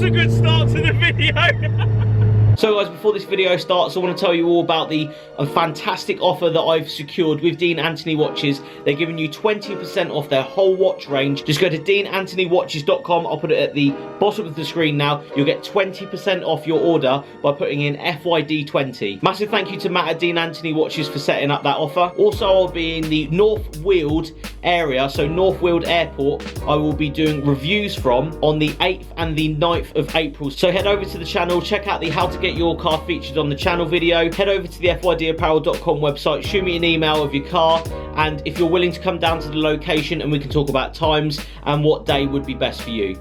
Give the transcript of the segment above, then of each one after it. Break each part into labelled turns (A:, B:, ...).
A: That's a good start to the video. So guys, before this video starts, I want to tell you all about the fantastic offer that I've secured with Dean Anthony Watches. They're giving you 20% off their whole watch range. Just go to deananthonywatches.com. I'll put it at the bottom of the screen now. You'll get 20% off your order by putting in FYD20. Massive thank you to Matt at Dean Anthony Watches for setting up that offer. Also, I'll be in the North Weald area, so North Weald Airport, I will be doing reviews from on the 8th and the 9th of April. So head over to the channel, check out the how to get your car featured on the channel video, head over to the FYDapparel.com website, shoot me an email of your car, and if you're willing to come down to the location and we can talk about times and what day would be best for you.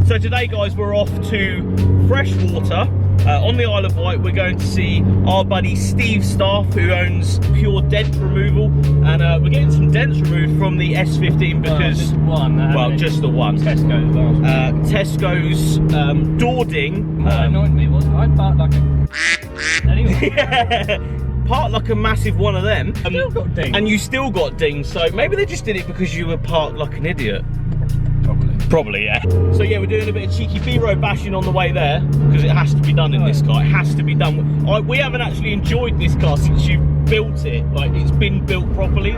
A: So today guys, we're off to Freshwater on the Isle of Wight. We're going to see our buddy Steve Staff, who owns Pure Dent Removal, and we're getting some dents removed from the S15 because
B: just one,
A: well, just the one.
B: Tesco's
A: Tesco's Dording.
B: Annoyed me, wasn't I? Parked like a anyway.
A: Yeah, parked like a massive one of them.
B: Still got dinged.
A: And you still got dinged. So maybe they just did it because you were parked like an idiot. Probably, yeah. So yeah, we're doing a bit of cheeky B-road bashing on the way there because it has to be done in this car. It has to be done. We haven't actually enjoyed this car since you built it. Like, it's been built properly.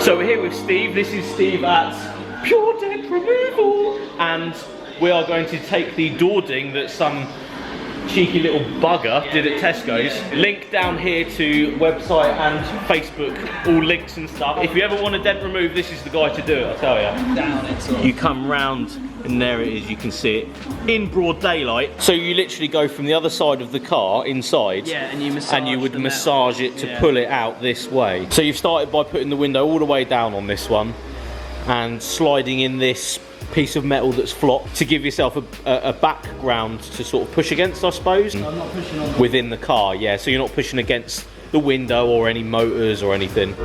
A: So we're here with Steve. This is Steve at Pure Dent Removal, and we are going to take the Dording that some cheeky little bugger did at Tesco's. Link down here to website and Facebook, all links and stuff. If you ever want a dent remove, this is the guy to do it, I tell you.
B: Down it sort of.
A: You come round and there it is, you can see it in broad daylight. So you literally go from the other side of the car inside,
B: yeah, and you massage
A: and you would
B: the
A: massage
B: metal.
A: it to pull it out this way. So you've started by putting the window all the way down on this one and sliding in this piece of metal that's flopped to give yourself a background to sort of push against, I suppose.
B: I'm not pushing on
A: within the car, yeah, so you're not pushing against the window or any motors or anything.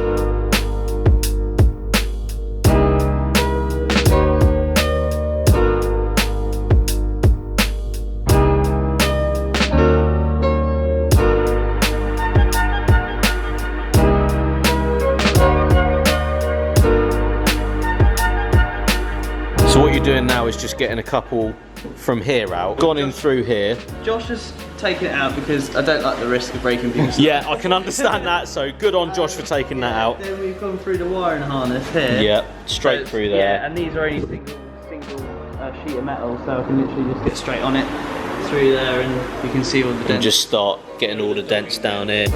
A: So what you're doing now is just getting a couple from here out, gone in through here.
B: Josh has taken it out because I don't like the risk of breaking people's stuff.
A: Yeah, I can understand that, so good on Josh for taking that out.
B: Then we've gone through the wiring harness here.
A: Yeah, straight through there.
B: Yeah, and these are only single sheet of metal, so I can literally just get straight on it through there and you can see all the dents.
A: And just start getting all the dents down here.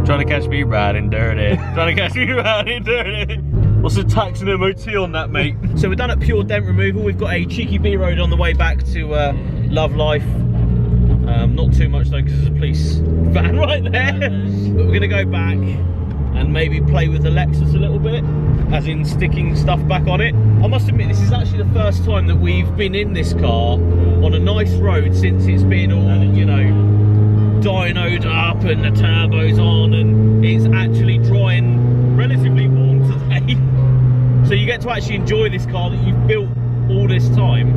A: Trying to catch me riding dirty. Trying to catch me riding dirty. What's the tax and MOT on that, mate? So we're done at Pure Dent Removal. We've got a cheeky B-road on the way back to Love Life. Not too much though, because there's a police van right there. But we're gonna go back and maybe play with the Lexus a little bit, as in sticking stuff back on it. I must admit, this is actually the first time that we've been in this car on a nice road since it's been all, you know, dynoed up and the turbo's on, and it's actually drying relatively warm today. So you get to actually enjoy this car that you've built all this time.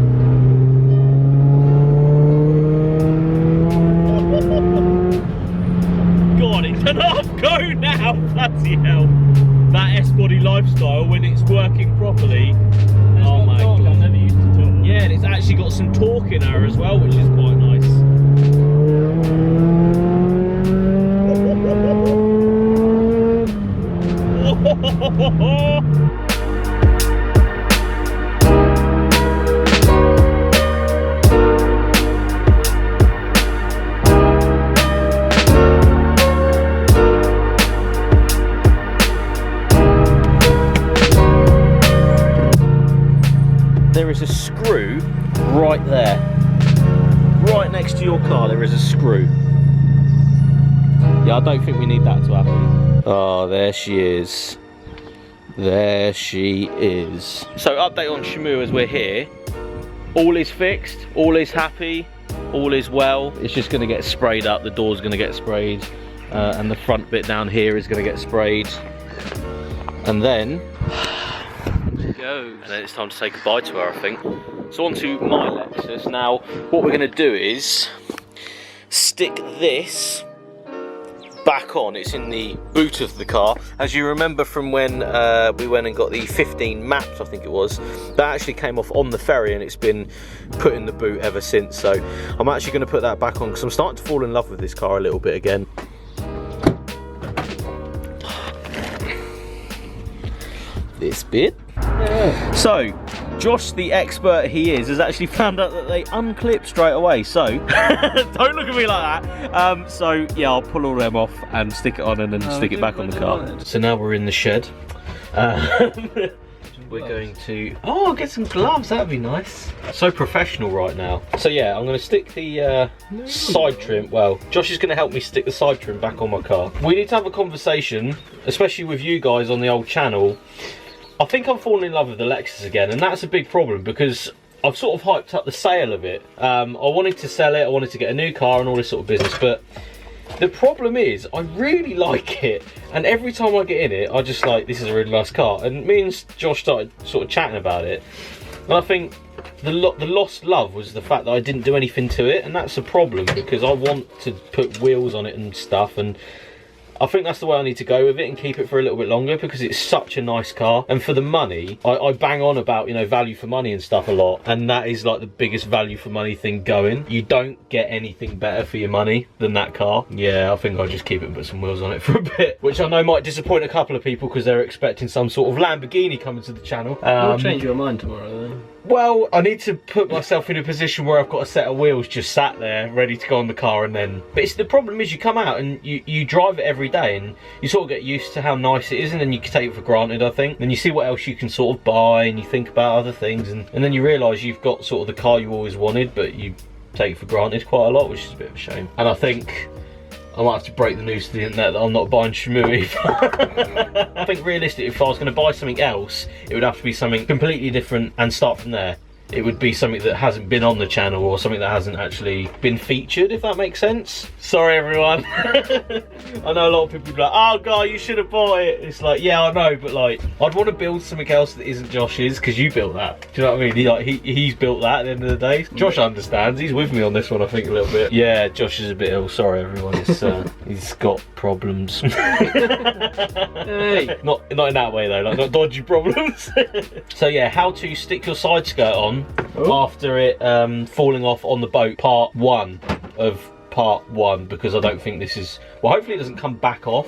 A: God, it's an off-go now, bloody hell. That S-body lifestyle, when it's working properly, oh my God.
B: I'm never used to talk.
A: Yeah, and it's actually got some torque in her as well, which is quite nice. is a screw right there. Right next to your car, there is a screw. Yeah, I don't think we need that to happen. Oh, there she is. There she is. So update on Shamu as we're here. All is fixed, all is happy, all is well. It's just gonna get sprayed up, the door's gonna get sprayed, and the front bit down here is gonna get sprayed. And then, and then it's time to say goodbye to her, I think. So on to my Lexus. Now, what we're gonna do is stick this back on. It's in the boot of the car. As you remember from when we went and got the 15 maps, I think it was, that actually came off on the ferry and it's been put in the boot ever since. So I'm actually going to put that back on because I'm starting to fall in love with this car a little bit again. This bit. Yeah. So Josh, the expert he is, has actually found out that they unclip straight away. So don't look at me like that. So yeah, I'll pull all them off and stick it on and then stick it back on the car. So now we're in the shed. We're going to get some gloves. That'd be nice. So professional right now. So yeah, I'm going to stick the side trim. Well, Josh is going to help me stick the side trim back on my car. We need to have a conversation, especially with you guys on the old channel. I think I'm falling in love with the Lexus again, and that's a big problem because I've sort of hyped up the sale of it. I wanted to sell it, I wanted to get a new car and all this sort of business, but the problem is I really like it, and every time I get in it, I just like, this is a really nice car. And me and Josh started sort of chatting about it, and I think the lost love was the fact that I didn't do anything to it, and that's a problem because I want to put wheels on it and stuff, and I think that's the way I need to go with it and keep it for a little bit longer because it's such a nice car. And for the money, I bang on about, you know, value for money and stuff a lot, and that is like the biggest value for money thing going. You don't get anything better for your money than that car. Yeah, I think I'll just keep it and put some wheels on it for a bit, which I know might disappoint a couple of people because they're expecting some sort of Lamborghini coming to the channel.
B: You'll change your mind tomorrow though.
A: Well, I need to put myself in a position where I've got a set of wheels just sat there ready to go on the car, and then, but the problem is you come out and you drive it every day and you sort of get used to how nice it is, and then you can take it for granted, I think. Then you see what else you can sort of buy and you think about other things, and then you realise you've got sort of the car you always wanted, but you take it for granted quite a lot, which is a bit of a shame. And I think I might have to break the news to the internet that I'm not buying Shamu either. I think realistically, if I was going to buy something else, it would have to be something completely different and start from there. It would be something that hasn't been on the channel or something that hasn't actually been featured, if that makes sense. Sorry everyone. I know a lot of people be like, oh god, you should have bought it. It's like, yeah, I know, but like, I'd want to build something else that isn't Josh's, because you built that. Do you know what I mean? He's built that at the end of the day. Josh understands, he's with me on this one, I think, a little bit. Yeah, Josh is a bit ill, sorry everyone. It's, he's got problems. Hey. Not in that way though, like not dodgy problems. So yeah, how to stick your side skirt on after it falling off on the boat, part 1 of part 1, because I don't think this is, well, hopefully it doesn't come back off.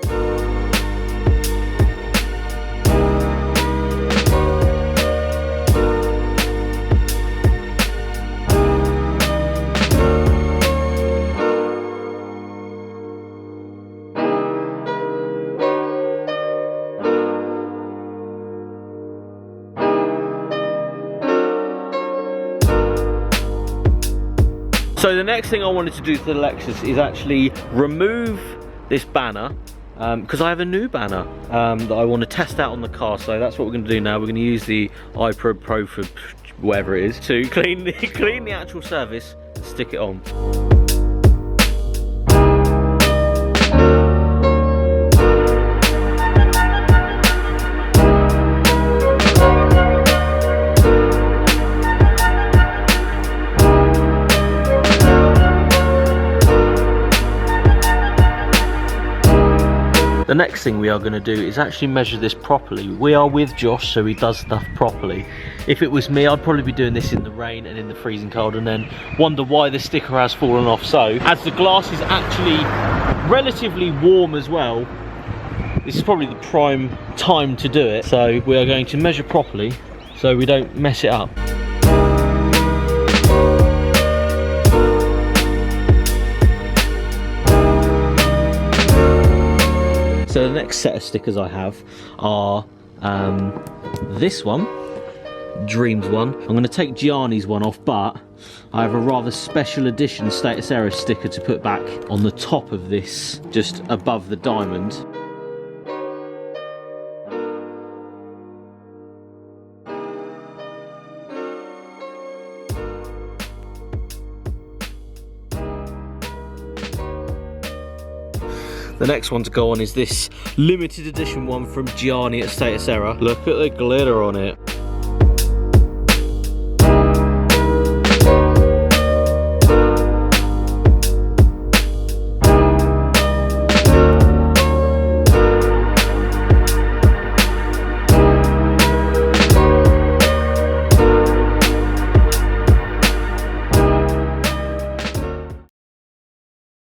A: So the next thing I wanted to do to the Lexus is actually remove this banner, because I have a new banner that I want to test out on the car. So that's what we're going to do now. We're going to use the iPro Pro for whatever it is to clean the actual surface and stick it on. The next thing we are going to do is actually measure this properly. We are with Josh, so he does stuff properly. If it was me, I'd probably be doing this in the rain and in the freezing cold and then wonder why the sticker has fallen off. So, as the glass is actually relatively warm as well, this is probably the prime time to do it. So we are going to measure properly so we don't mess it up. So the next set of stickers I have are this one, Dreams one. I'm going to take Gianni's one off, but I have a rather special edition Status Era sticker to put back on the top of this, just above the diamond. The next one to go on is this limited edition one from Gianni at Status Era. Look at the glitter on it.